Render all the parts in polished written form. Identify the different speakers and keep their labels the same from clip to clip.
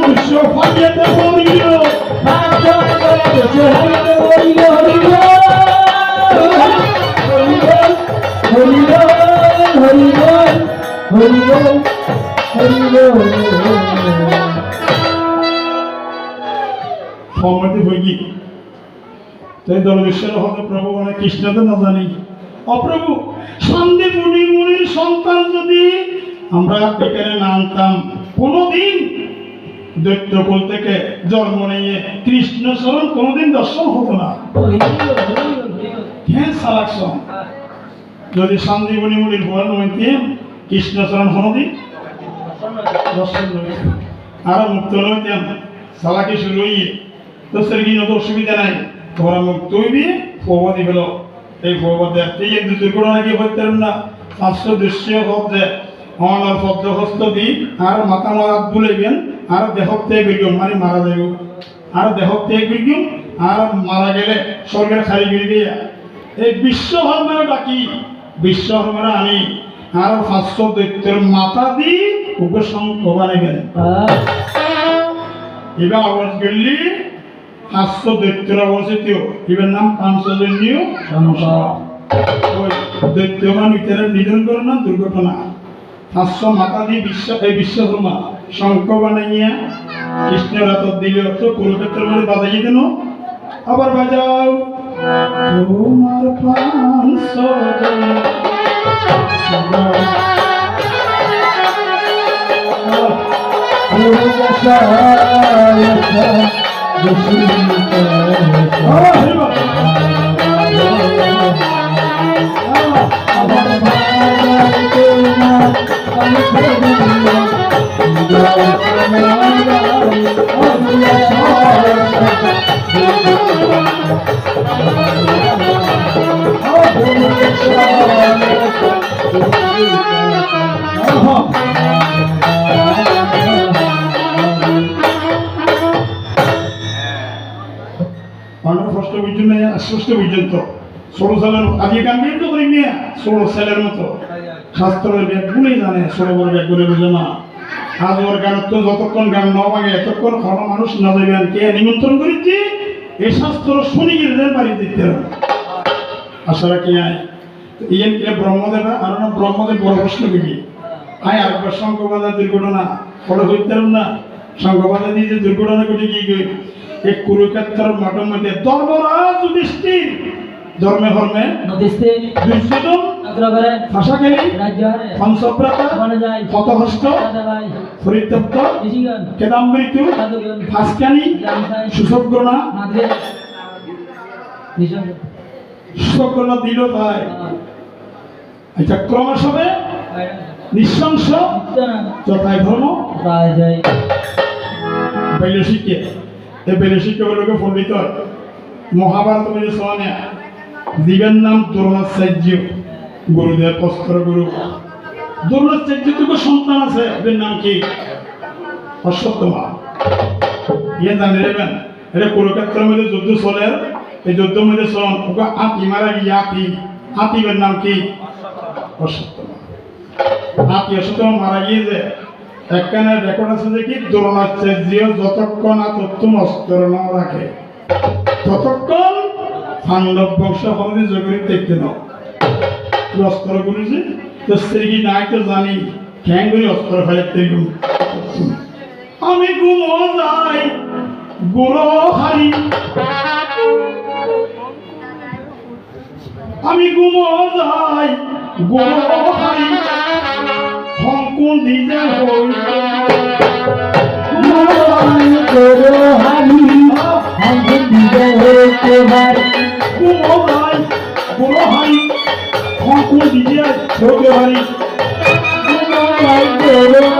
Speaker 1: বিশ্ব ফাটিয়াতে পড়িল সম্মতি ভোগী তাই দলবেশ্বর হতে প্রভু অনেক কৃষ্ণ তো না জানি অপ্রভু সন্দীপ মুনির সন্তান যদি আমরা এখানে না আনতাম কোনোদিন দৈত্যকুল থেকে জন্ম নিয়ে কৃষ্ণ শরণ কোনোদিন দর্শন হতো না। হ্যাঁ সালাকশন যদি সন্দীপনী মুনির বল নইতে কৃষ্ণ শরণ কোনোদিন দর্শন নইতে আর মুক্ত নইতাম সালাকি শুরু হইয়ে তো সেরকম তো অসুবিধা নাই তোমরা মুক্ত হইবি ফৌবদি হলো এই ফৌবদে এই এক দুর্ঘটনা কি হইতেন না শাস্ত্র দৃশ্য হোক যে আমার শব্দ হস্ত দিই আর মাথা মারা ভুলেবেন আর দেহ ত্যাগ বিজ্ঞম মানে মারা যাইব আর দেহ ত্যাগ বিজ্ঞম আর মারা গেলে স্বর্গের খালি গিয়ে এই বিশ্বধর্মের ডাকি বিশ্বধর্মের আনি আর 500 দৈত্যের মাথা দি উপশঙ্ক বানাইবেন এবার আওয়াজ গেলি 500 দৈত্যের অবস্থিত এবার নাম 500 জনীয় দৈত্যমান ভিতরে নিধন করে না দুর্ঘটনা 500 মাথা দিয়ে বিশ্বকর্মা শঙ্খ বানাইয়া কৃষ্ণের হাত দিলে তো কুরুক্ষেত্রের মধ্যে বাজাইয়ে দেন আবার বাজাও তোমার প্রাণ ষষ্ঠ পর্যন্ত 16 সালের আজকে গান বের তো করি নিয়ে 16 সালের মতো শাস্ত্রের ব্যাগগুলোই জানে 16 বড় ব্যাগগুলো বুঝে না আজ ওর গান তো যতক্ষণ গান ন ভাঙে এতক্ষণ কোনো মানুষ না যাবেন কে নিমন্ত্রণ করেছি এই শাস্ত্র শুনি গেলে বাড়ি দিতে আশা রাখি আয় ইয়েন কে ব্রহ্মদেব আর না ব্রহ্মদেব বড় প্রশ্ন করি আয় আরেকবার শঙ্কবাজার দুর্ঘটনা ফলো করতে না শঙ্কবাজার দিয়ে যে দুর্ঘটনা ঘটে গিয়ে এক কুরুক্ষেত্রের মাঠের মধ্যে ধর্মরাজ যুধিষ্ঠির ধর্মে ধর্মে দুর্যোধন ভাষাকালী পঞ্চব্রতা হতহস্ত পরিত্যক্ত কেদাম্বৃত ফাঁসকানি সুশগ্রণা সুশগ্রণা দিল তাই আচ্ছা ক্রমশ হবে নিঃশংস যথায় ধর্ম বাইল শিক্ষে এই বেলে শিক্ষা লোকে পণ্ডিত হয় মহাভারত মধ্যে শোনে জীবের নাম দ্রোণাচার্য গুরুদেব অস্ত্র গুরু দ্রোণাচার্য দুটো সন্তান আছে এদের নাম কি অশ্বত্থমা ইয়ে জানি নেবেন এটা কুরুক্ষেত্রের মধ্যে যুদ্ধ চলে এই যুদ্ধের মধ্যে শোন ওকে আতি মারা গিয়ে আতিবের নাম কি অশ্বত্থমা অশ্বত্থমা মারা গিয়ে যে একখানে রেকর্ড আছে যে কি দ্রোণাচার্য যতক্ষণ তত্ত্ব অস্ত্র না রাখে ততক্ষণ পাণ্ডব বংশ কোনদিন জগরি দেখতে নাও অস্ত্র গুলিছে তো স্ত্রী নাই তো জানি ঠ্যাং করে অস্ত্র ফেলে আমি গুমো যাই গুরো হারি আমি গুমো যাই গুরো হারি হংকং দিজে হই গুরো হারি হংকং দিজে হই তোমার গুমো যাই গুরো হারি হংকং দিজে হই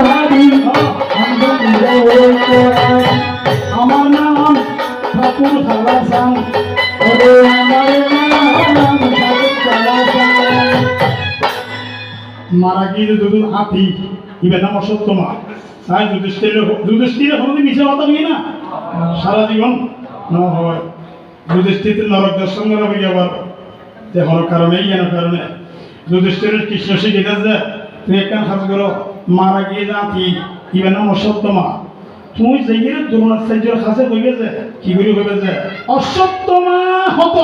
Speaker 1: হারি আমার নাম ঠাকুর খালাসান মারা গিয়ে দুদিন হাতি ইবের নাম অসত্যমা তাই যুধিষ্ঠির হলে মিশে কথা নিয়ে না সারা জীবন ন হয় যুধিষ্ঠির নরক দর্শন করা হয়ে আবার কোনো কারণে কারণে যুধিষ্ঠিরের কৃষ্ণ শিখিতেছে তুই একখান কাজ করো মারা গিয়ে জাতি ইবেন অসত্যমা তুই যেগিয়ে দ্রোণাচার্যের কাছে কইবে যে কি করি কইবে যে অসত্যমা হত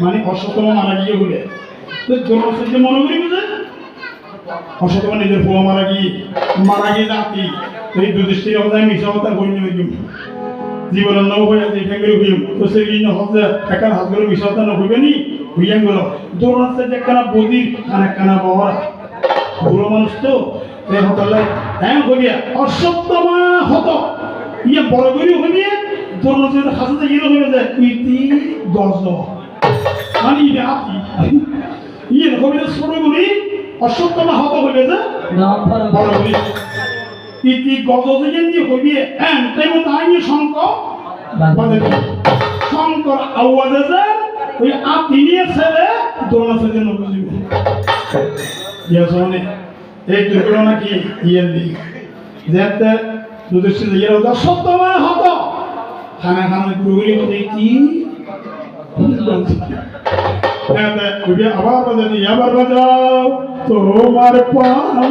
Speaker 1: মানে অসত্যমা মারা গিয়ে বলে তো দ্রোণাচার্য মনে করিবে যে অসত্যমা নিজের ফুয়া মারা গিয়ে জাতি এই যুধিষ্ঠির অবদায় মিশা অবতার বন্য জীবনের নৌ হয়ে আছে এখান করে হইম তো সেই হচ্ছে একার হাত করে মিশা অবতার হইবে নি হইয়ান গেল দ্রোণাচার্য একখানা বদির আর একখানা বাবা বুড়ো মানুষ তো অসত্যমা হত ইয়ে বড় করে হইবে দ্রোণাচার্য হাসতে গিয়ে হইবে যে ইতি গজ মানে ইয়ে হাতি ইয়ে হইবে ছোট গুলি অসত্যমা হত হইবে যে বড় গুলি ইতি গজ যে হইবে এন তাই মতো আইনি শঙ্কর আওয়াজে যে ওই আতি নিয়ে ছেলে দ্রোণাচার্য নবুঝিব ইয়ে শোনে এই দুর্ঘটনা কি ইয়ে দিই যেতে যুধিষ্ঠির ইয়ে হতো সত্যমা হতো খানা খানা পুরোপুরি হতে কি আবার বাজানি আবার বাজাও তোমার পান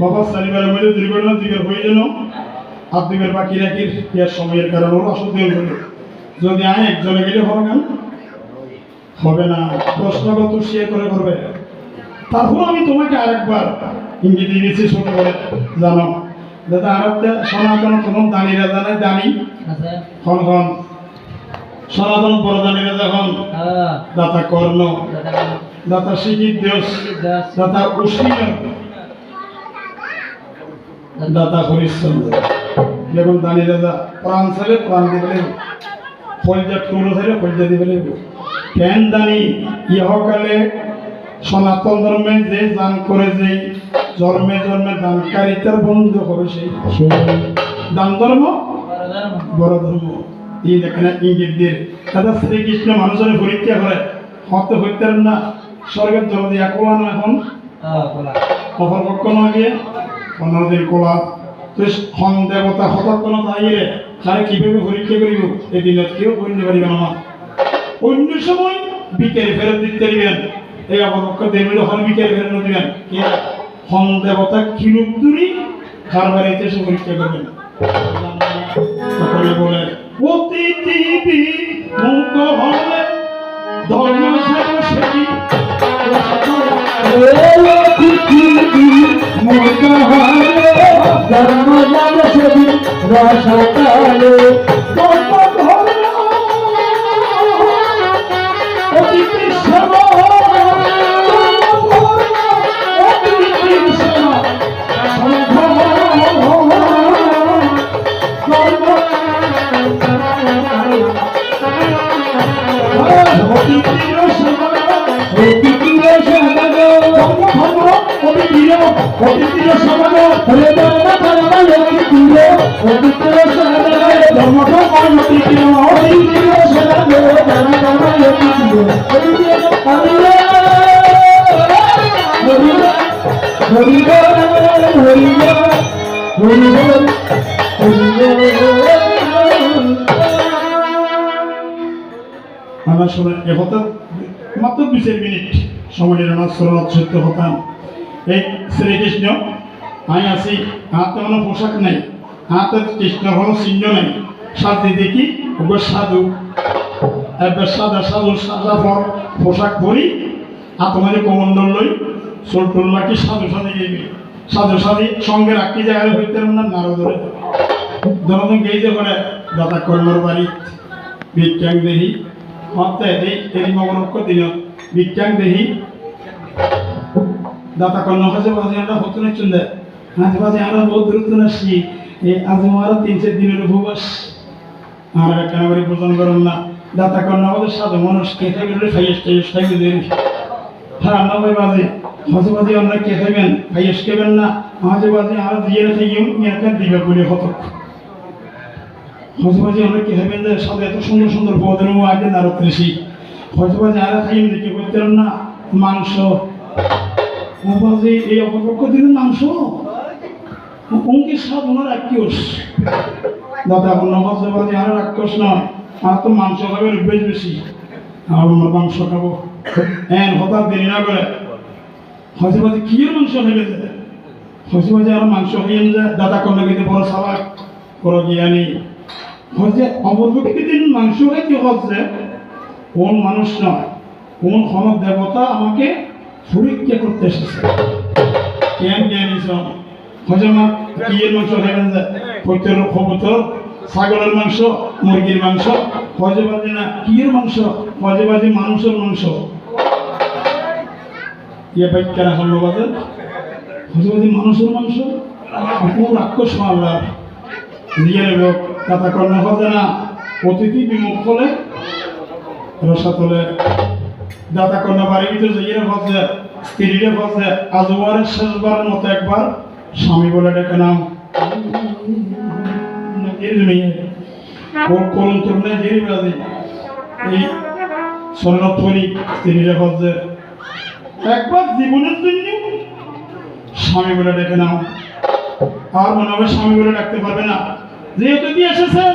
Speaker 1: বাবা সালিবার মধ্যে দুর্ঘটনা দিকের হয়ে গেল আর দিকের বাকি রাখির ইয়ার সময়ের কারণ হলো আসলে হইল যদি আয় একজনে গেলে হবে না হবে না প্রশ্নগত শেয়ার করে করবে তারপর আমি তোমাকে আরেকবার ইঙ্গিত দিয়েছি ছোট করে জানো দাদা আরেকটা সনাতন তখন দানিরা জানায় দানি খন খন সনাতন বড় দানিরা যখন দাতা কর্ণ দাতা শিখিত দেশ দাতা উষ্ণীয় দাতা হরিশ্চন্দ্র যেমন দানি দাদা প্রাণ ছেলে প্রাণ দিবে ফলজা টুলো ছেলে ফলজা দিবে কেন দানি ইহকালে সনাতন ধর্মে যে দান করে যে জন্মে জন্মে দানকারিতার বন্ধ হবে সেই দান ধর্ম বড় ধর্ম এই দেখেন ইঙ্গিত দিয়ে দাদা শ্রীকৃষ্ণ মানুষের পরীক্ষা করে হতে হইতে না স্বর্গের জল দিয়ে কোলা না এখন অপরপক্ষ না গিয়ে অন্যদের কোলা তো হন দেবতা হঠাৎ কোনো তাইলে তারে কিভাবে পরীক্ষা করিব এদিনত কেউ করতে পারিবে না অন্য সময় বিকেলে ফেরত দিতে দিবেন এই অপরপক্ষ দেবের হন বিকেলে ফেরত দিবেন কে হন দেবতা কিরূপ দূরি কারবার এসে পরীক্ষা করবেন সকলে বলে অতিথি মুখ হলে ধর্ম সেবী রসকালে আমার শুনে হতো মাত্র 2 মিনিট সময় শরণার্থ সত্য হতাম এই শ্রীকৃষ্ণ আমি আছি হাতে কোনো পোশাক নেই হাতে কৃষ্ণ কোনো চিহ্ন নেই সাথে দেখি সাধু একবার সাদা সাধু সাদা পোশাক পরি আর তোমাদের কমন্ডল লই চোরটোল নাকি সাধু সাথে গেবি সাধু সাথী সঙ্গে রাখি জায়গায় হইতে না নারদরে জনগণ গেইতে করে দাদা কর্মর বাড়ি বিজ্ঞান দেহি হপ্তাহে দেই তেরি মগরক্ষ দিন বিজ্ঞান দেহি দাতা কর্ণ কাছে বাজে আমরা হতো না চলে হাতে বাজে আমরা বহুত দ্রুত আসছি এই আজমারা 3-4 দিনের উপবাস আর একটা করে ভোজন করেন না দাতা কন্যা আমাদের সাথে মানুষ খেতে গেলে খাইয়েস টাইয়েস খাইবে দেরি হ্যাঁ না ভাই বাজে মাঝে মাঝে অন্য কে খাইবেন খাইয়েস খেবেন না মাঝে মাঝে আর দিয়ে খাইয়েও একটা দিবে বলে হত মাঝে মাঝে অনেক কে খাইবেন যে সাথে এত সুন্দর সুন্দর পদের আগে না রত্রেশি মাঝে মাঝে আর খাইয়েন দেখে করতেন না মাংস বাজে এই অপরপক্ষ দিলেন মাংস অঙ্কের স্বাদ ওনার রাক্ষস দাদা আপনার মাঝে মাঝে আর রাক্ষস নয় আর তো মাংস খাবে বেশ বেশি আর আমরা মাংস খাবো হ্যাঁ হঠাৎ দেরি না করে হজে মাঝে কি মাংস খাইবে যায় হজে মাঝে আর মাংস খাইয়েন যায় দাদা কন্যা কিন্তু বড় সাবাক বড় জ্ঞানী হজে অপরপক্ষে দিন মাংস খাইতে হচ্ছে কোন মানুষ নয় কোন ক্ষণ দেবতা আমাকে পরীক্ষা করতে এসেছে কেন জ্ঞানী হজমা কিয়ের মাংস খাইবেন যায় প্রত্যেক খবর ছাগলের মাংস মুরগির মাংস হজে বাজে না কিয়ের মাংস হজে বাজে মানুষের মাংস ইয়ে বাইকারা হলো বাজার হজে বাজে মানুষের মাংস কোন রাক্ষস মাল্লার নিজের লোক কথা কর্ণ হজে না অতিথি বিমুখ হলে রসাতলে দাতা কন্যা বাড়ির ভিতরে যাইয়ে হজে স্ত্রীরে হজে আজবারের শেষবারের মতো একবার স্বামী বলে ডেকে নাম এই স্বর্ণথলি স্ত্রীরে হজে একবার জীবনের জন্য স্বামী বলে ডেকে নাও আর মনে হবে স্বামী বলে ডাকতে পারবে না যেহেতু দিয়ে এসেছেন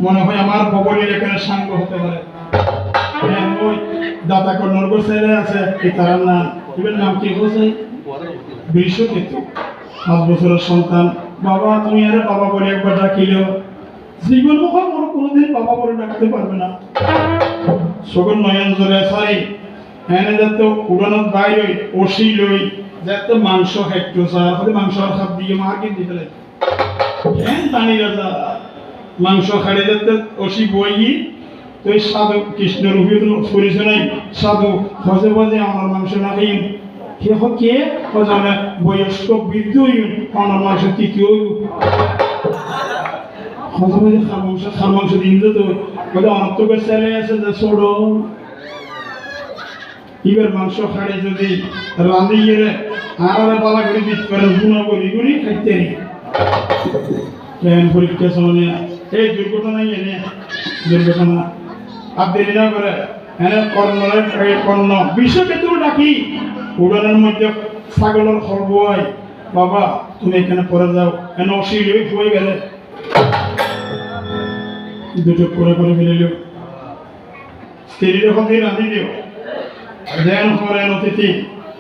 Speaker 1: মনে হয় আমার বগলের এখানে সাঙ্গ হতে পারে ওই দাতা কন্যার ছেলে আছে এই তার নাম এবার নাম কি বলছে বৃষকেতু 5 বছরের সন্তান বাবা তুমি আরে বাবা বলে একবার ডাকিলেও জীবন মুখে মনে কোনোদিন বাবা বলে ডাকতে পারবে না সগন নয়ন জোরে সারি এনে যত উড়ানোর বাইরে ওসি লই যত মাংস খাইতো সারা মাংস খাপ দিয়ে মাকে দিতে লাগে কেন টানি রাজা মাংস খাড়ে যত ওসি বই তো সাধু কৃষ্ণ রূপে তো পরিচয় নাই সাধু হজে বাজে আমার মাংস না খাই কে হজনে বয়স্ক বৃদ্ধ আমার মাংস তৃতীয় হজে বাজে খার মাংস দিন তো বলে অনর্থকের ছেলে আছে যে ছোড়ো এবার মাংস খাড়ে যদি রাঁধিয়ে আড়ালে পালা করে দিত করেন গুণা করি করি খাইতে কেন পরীক্ষা সময় এই দুর্ঘটনাই এনে দুর্ঘটনা আর দেরি না করে এনে কর্ণ বিশ্বক্ষেত্র ডাকি উড়ানের মধ্যে ছাগলের খর্ব হয় বাবা তুমি এখানে পরে যাও এনে অশিল হয়ে গেলে দুটো করে ফেলিল স্ত্রীর কথা রাঁধি দিও দেন করেন অতিথি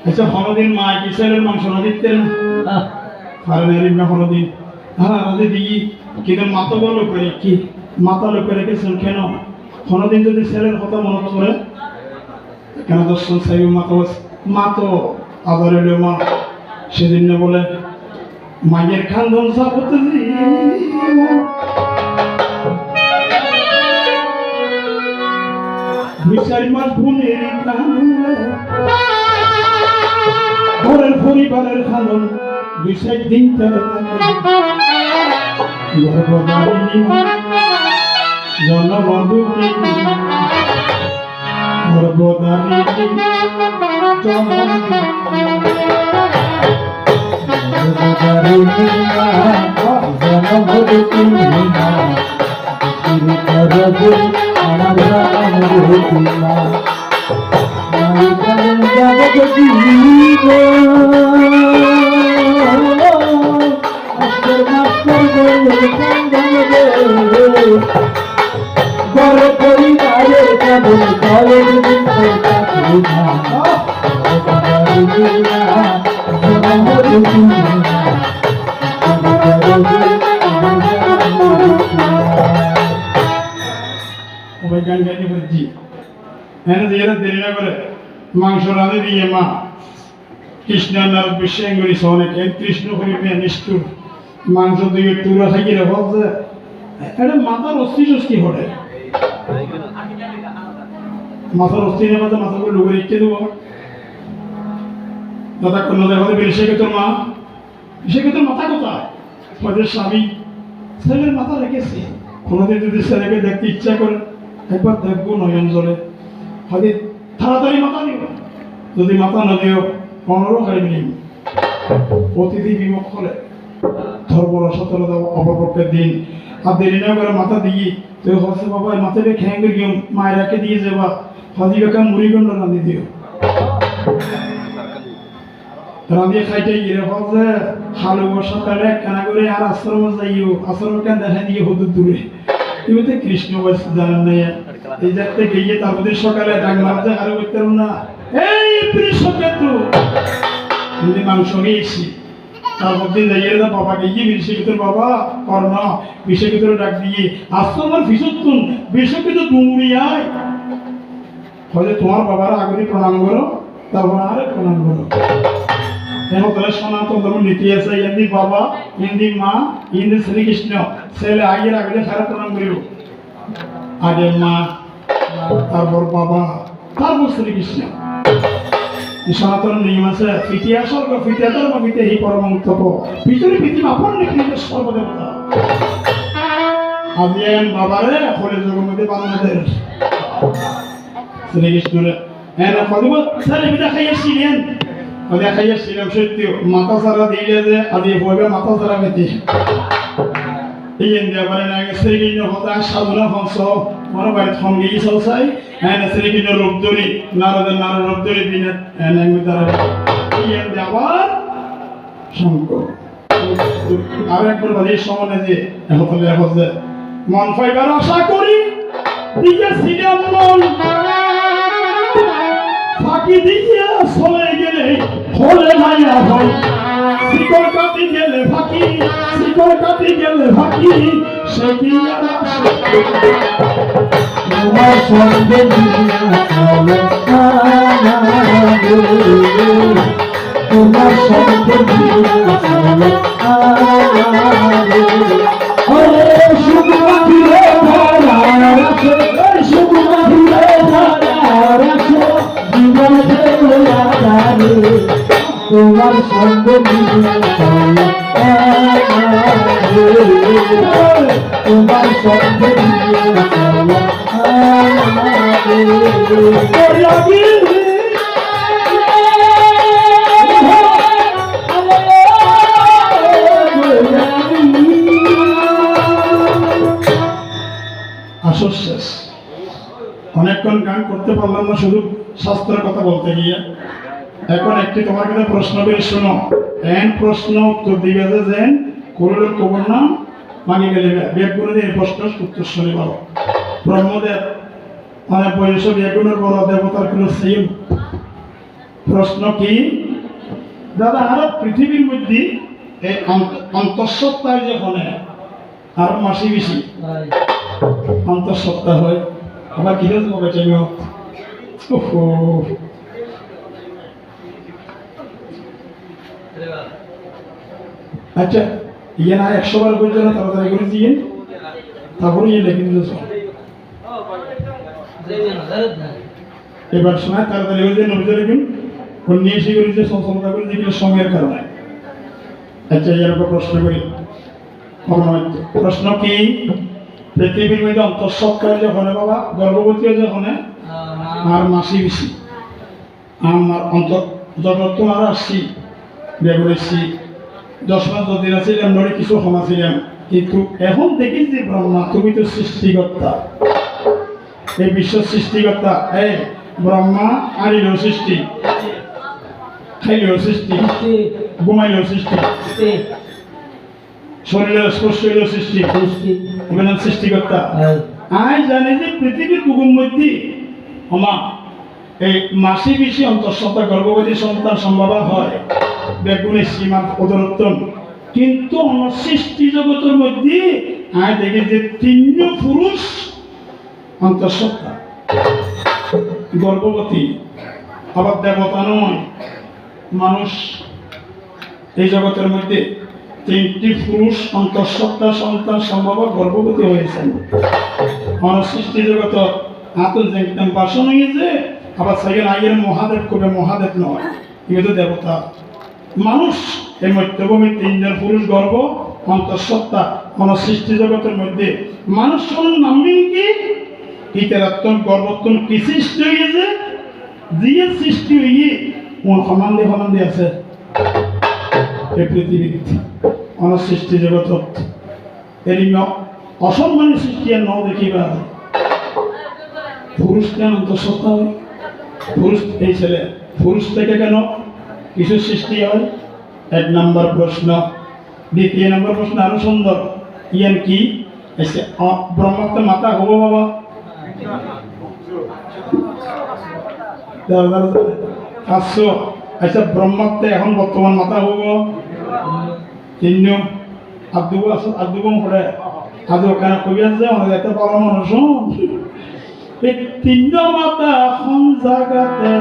Speaker 1: আচ্ছা হরদিন মা কি ছেলের মাংস না দিতেন হারেন না হরদিন হ্যাঁ রাঁধি দিই কিন্তু মাথা বলো করে কি মাথা লোকে রেখেছেন কেন কোনোদিন যদি ছেলের কথা মনে করে কেন দর্শন সাহেব মা তো আবার এলো মা সেদিন বলে মায়ের খান্দন সাপতে 2-4 মাস ঘুমের ঘরের পরিবারের খান্দন 2-4 দিন জনবন্ধু মাংস রাঁধে দিয়ে মা কৃষ্ণ নার বিশ্বাঙ্গুরি সনে কৃষ্ণ করিবে নিষ্ঠুর মাংস দিয়ে তুরা থাকি রে বলছে এটা মাথার অস্থি সস্তি ঘটে মাথার অস্থি নেই মাথা মাথা করে লুকে রেখে দেবো দাদা কন্যা দেখা বেরিয়ে তোর মা সে তোর মাথা কোথায় হয়তো স্বামী ছেলের মাথা রেখেছে, কোনোদিন যদি ছেলেকে দেখতে ইচ্ছা করে একবার দেখবো নয়ন জলে, হয়তো তাড়াতাড়ি মাথা দিব, যদি মাথা না দিও 15 মিনিট অতিথি বিমুখ হলে ধর্মরা সতর্কতা অপরপক্ষের দিন আর দেরি না করে মাথা দিয়ে তুই হচ্ছে বাবা মাথাকে খেয়ে গিয়ে মায়ের রাখে দিয়ে যাবা, হাজি বেকা মুড়িগন্ড রাঁধি দিও, রাঁধিয়ে খাইতে গিয়ে হচ্ছে হালু সকালে কেনা করে আর আশ্রম যাইও, আশ্রম কেন দেখা দিয়ে হদুর দূরে তুমি তো কৃষ্ণ বয়স জানেন না, এই যাতে গিয়ে তারপরে সকালে ডাক মারতে হারু করতে না, এই কৃষ্ণকে তো যদি মাংস নিয়েছি তারপর দিন যাইয়ে যা বাবাকে গিয়ে বিশেষ ভিতর বাবা কর্ণ বিশেষ ভিতরে ডাক দিয়ে আশ্রমের ফিসুন বিশেষ ভিতর ডুমুড়ি আয়, হয়তো তোমার বাবার আগে প্রণাম করো তারপর আরে প্রণাম করো। এখন তাহলে সনাতন ধর্ম নীতি আছে, হিন্দি বাবা হিন্দি মা হিন্দি শ্রীকৃষ্ণ, ছেলে আগের আগে খারাপ প্রণাম করিল, আগে মা তারপর বাবা তারপর শ্রীকৃষ্ণ। সনাতন নিয়ম আছে ফিতিয়া স্বর্গ ফিতিয়া ধর্ম ফিতিয়া হি পরমন্তপ ভিতরে পৃথিবী আপন নিজের সর্বদেবতা। আজি বাবারে হলে জগের মধ্যে বাংলাদেশ শ্রীকৃষ্ণরে হ্যাঁ কদিব ছেলে পিতা খাইয়াছিলেন, খাইয়াছিলাম সত্যি মাথা সারা দিলে যে আদি বইবে মাথা সারা পেতে এই ইন্ডিয়া পারে না শ্রীকৃষ্ণ কথা সাধনা হংস মনে বাড়ি সঙ্গে চাই হ্যাঁ শ্রীকৃষ্ণ রূপ ধরি নারদের নারদ রূপ ধরি বিনে এই ইন্ডিয়া আবার শঙ্কর আর একবার বাড়ির সমানে যে হতলে হচ্ছে মন ফাইবার আশা করি দিয়েছিলাম মন ফাঁকি দিয়ে চলে গেলে হলে মাইয়া হয়, শিকড় কাটি গেলে ফাঁকি শিকড় কাটি গেলে ফাঁকি সে কি
Speaker 2: তোমার সঙ্গে তোমার সঙ্গে শুকনো ফিরে শুকনো ফিরে তোমার সঙ্গে তোমার সঙ্গে
Speaker 1: আসর শেষ, অনেকক্ষণ গান করতে পারলাম না শুধু শাস্ত্রের কথা বলতে গিয়ে। এখন একটি তোমার কাছে প্রশ্ন করে শোনো, এন প্রশ্ন উত্তর দিবে যে যেন করুলের কবর নাম মাগি গেলে বেগুনে দিয়ে প্রশ্ন উত্তর শুনে পাবো। ব্রহ্মদেব মানে বয়স বেগুনের বড় দেবতার কোনো সেই প্রশ্ন কি দাদা আরো পৃথিবীর মধ্যে এই অন্তঃসত্ত্বার যেখানে আরো মাসি বেশি অন্তঃসত্ত্বা হয় আবার কি হবে বেচাইও আচ্ছা ইয়ে না 100 বার করছে না তাড়াতাড়ি করে দিয়ে তারপরে ইয়ে লিখে দিতেছ এবার সময় তাড়াতাড়ি করে দিয়ে নবীতে লিখুন নিয়ে এসে করে যে সংসদা করে যেগুলো সময়ের কারণে। আচ্ছা এরকম প্রশ্ন করি, প্রশ্ন কি পৃথিবীর মধ্যে অন্তঃসত্ত্বা যখন বাবা গর্ভবতী যখন আর মাসি বেশি আমার অন্তর যত তোমার আসছি বেগুড়েছি 10 মাস 10 দিন আছিলাম নড়ে কিছু ক্ষমা ছিলাম, কিন্তু এখন দেখি যে ব্রহ্মা তুমি তো সৃষ্টিকর্তা, এই বিশ্ব সৃষ্টিকর্তা, এই ব্রহ্মা আনিলেও সৃষ্টি, খাইলেও সৃষ্টি, ঘুমাইলেও সৃষ্টি, শরীরের স্পর্শ হইলেও সৃষ্টি, সৃষ্টিকর্তা। আই জানি যে পৃথিবীর বুকুর মধ্যে আমা এই মাসি বেশি অন্তঃসত্ত্বা গর্ভবতী সন্তান সম্ভব হয় বেগুনের সীমার অদরত্তন, কিন্তু আমার সৃষ্টি জগতের মধ্যে আয় দেখি যে 3 পুরুষ অন্তঃসত্ত্বা গর্ভবতী, আবার দেবতা নয় মানুষ। এই জগতের মধ্যে 3টি পুরুষ অন্তঃসত্ত্বা সন্তান সম্ভব গর্ভবতী হয়েছেন। আমার সৃষ্টি জগত আতল একদম বাসন হয়েছে, আবার সাইকেল আগের মহাদেব কবে মহাদেব নয়, কিন্তু দেবতা মানুষ। এই মধ্যভূমি 3 জন পুরুষ গর্ভ অন্তঃসত্ত্বা কোন সৃষ্টি জগতের মধ্যে মানুষ নামবেন কি ইতারাত্তন গর্বত্তন কি সৃষ্টি হয়েছে দিয়ে সৃষ্টি হয়ে সমান্দে আছে এই পৃথিবীত কোন সৃষ্টি জগতত এরিম অসম্মানী সৃষ্টি আর ন দেখিবা পুরুষ কেন অন্তঃসত্ত্বা হয় পুরুষ এই ছেলে পুরুষ থেকে কেন কিছু সৃষ্টি হয় এক নম্বর প্রশ্ন দ্বিতীয় নম্বর প্রশ্ন আরো সুন্দর ইয়ান কি এসে ব্রহ্মাত্ম মাতা হব বাবা পাঁচশো আচ্ছা ব্রহ্মাত্মে এখন বর্তমান মাতা হব তিন আদুব করে আদু কেন কবি আছে আমাদের এত বড় মানুষ এই তিন মাতা এখন জায়গাতে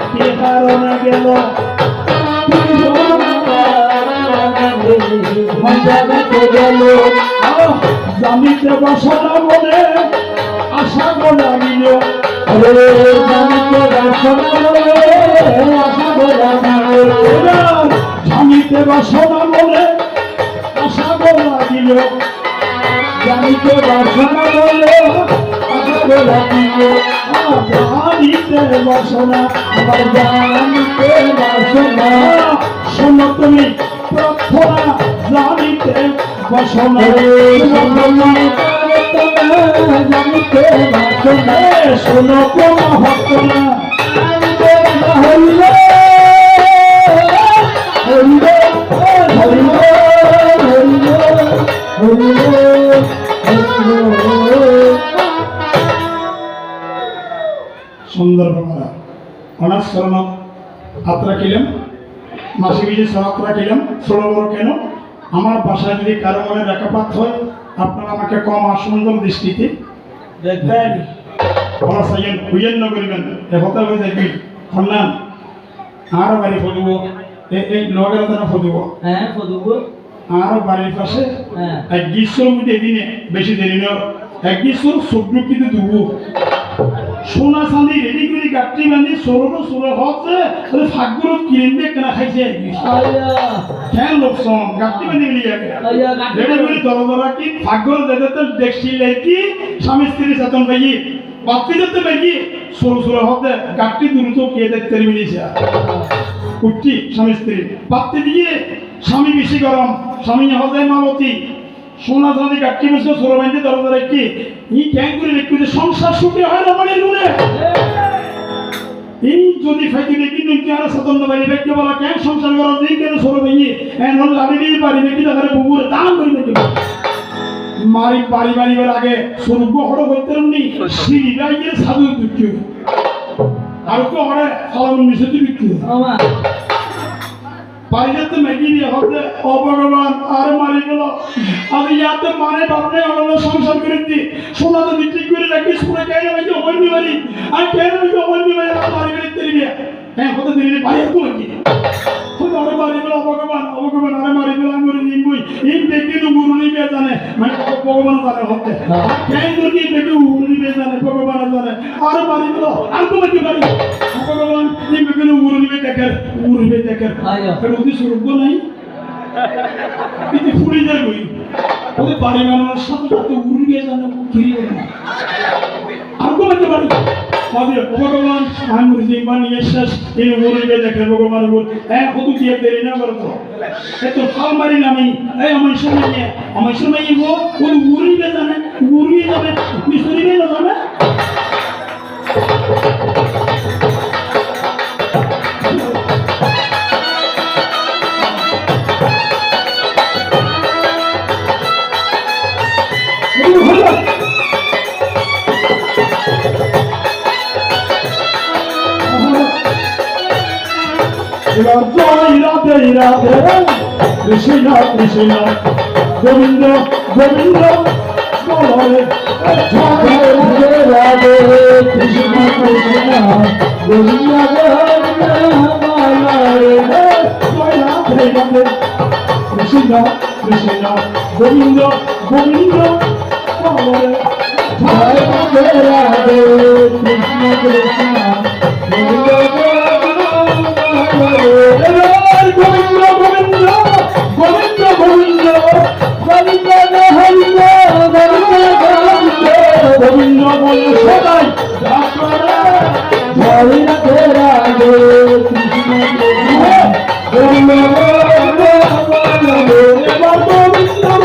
Speaker 1: কি কারণে গেল জানিতে বাসনা বলে আশা লাগিল জানিতে বাসনা বলে আশা লাগিল জানিতে বাসনা বলে আশা লাগিল জানিতে বাসনা আমার জানিতে বাসনা শোনো তুমি প্রার্থনা জানিতে বাসনা জানিতে বাসনা শোনো কোন হতনা হইলে হইলে হইলে হইলে সুন্দর বাবা অনাথ শরণ আত্রা কিলাম মাসি বিজে সরাত্রা কিলাম ষোলো বড় কেন আমার বাসায় যদি কারো মনে রেখাপাত হয় আপনারা আমাকে কম আর সুন্দর দৃষ্টিতে দেখবেন আমার সাইয়েন হুইয়েন নগরিবেন এ হতা হয়ে যাবি হন্নান আরো বাড়ি ফদিব এই লগের তারা ফদিব
Speaker 3: হ্যাঁ ফদুব
Speaker 1: আরো বাড়ির পাশে
Speaker 3: হ্যাঁ
Speaker 1: এক গ্রীষ্মের মধ্যে এদিনে বেশি দেরি নয় এক গ্রীষ্ম সবজি কিন্তু দুবো সোনা চাঁদি রেডি করে গাঠি বান্ধি সরলো সরো হচ্ছে ফাঁকগুলো কিনে দিয়ে কেনা খাইছে কেন লোকজন গাঠি বান্ধি মিলিয়ে রেডি করে দরদরা কি ফাঁকগুলো যেতে দেখছিল কি স্বামী স্ত্রী চেতন পাই বাচ্চি দেখতে পাই সরু সরু হতে গাঠি দ্রুত কে দেখতে মিলিয়েছে উঠছি স্বামী স্ত্রী বাচ্চি দিয়ে স্বামী বেশি গরম স্বামী হতে মালতী সোনা চাঁদি গাঠি বসে সরো বান্ধি দরদরা কি ই ক্যাং করে দেখতে সংসার সুখে হয় না মানে রুনে এই যদি ফাইতে দেখি নিতে আর স্বতন্ত্র বাড়ি ব্যক্তি বলা ক্যাং সংসার করা দিই কেন সরো ভাইয়ে এন হল লাড়ি দিয়ে বাড়ি দেখি তাদের বুবুরে দাম করে দেখি মারি বাড়ি বাড়িবার আগে স্বরূপ হড় করতে রমনি সিঁড়ি বাইয়ে সাধু দুঃখী আর তো হড়ে সালাম মিশে বিক্রি বাড়িতে মেগি নিয়ে হতে অভগবান আর মারি গেল আমি ইয়াতে মানে বাপনে আমরা সংসার করে দি সোনাতে বিক্রি করে রাখি শুনে কেন আমি অন্য বাড়ি আর কেন আমি অন্য বাড়ি মারি গেলে তেরিয়ে হ্যাঁ হতে দিলে ভাই তো কি হতে আরে মারি গেল অভগবান আরে মারি গেল আমি নিমই এই ব্যক্তি তো গুরু নিবে জানে মানে ভগবান জানে হতে কেন যদি ব্যক্তি গুরু নিবে জানে ভগবান জানে আরে মারি গেল আর তো কি বাড়ি ভগবান এই ব্যক্তি গুরু নিবে দেখেন ওদের সুরক্ষ নাই কিন্তু ফুড়ে যায় বই ওদের বাড়ি বানানোর সাথে সাথে উড়িয়ে জানে ফিরি আর কোথায় বাড়ি ভগবান আমি বানিয়ে শেষ এই উড়িয়ে দেখে ভগবান বল হ্যাঁ কত কি দেরি না করতো এত ফাল মারি না আমি এই আমার সময় ওই উড়িয়ে জানে উড়িয়ে যাবে মিশরি না জানে রাধে রাধে কৃষ্ণ কৃষ্ণ গোবিন্দ গোবিন্দ বলে রাধে রাধে কৃষ্ণ কৃষ্ণ গোবিন্দ রাধে রাধে কৃষ্ণ কৃষ্ণ গোবিন্দ গোবিন্দ বলে রাধে রাধে কৃষ্ণ কৃষ্ণ গোবিন্দ গোবিন্দ গোবিন্দ গোবিন্দ গোবিন্দ
Speaker 2: সবাই হরি রাধে রাধে কৃষ্ণ কৃষ্ণ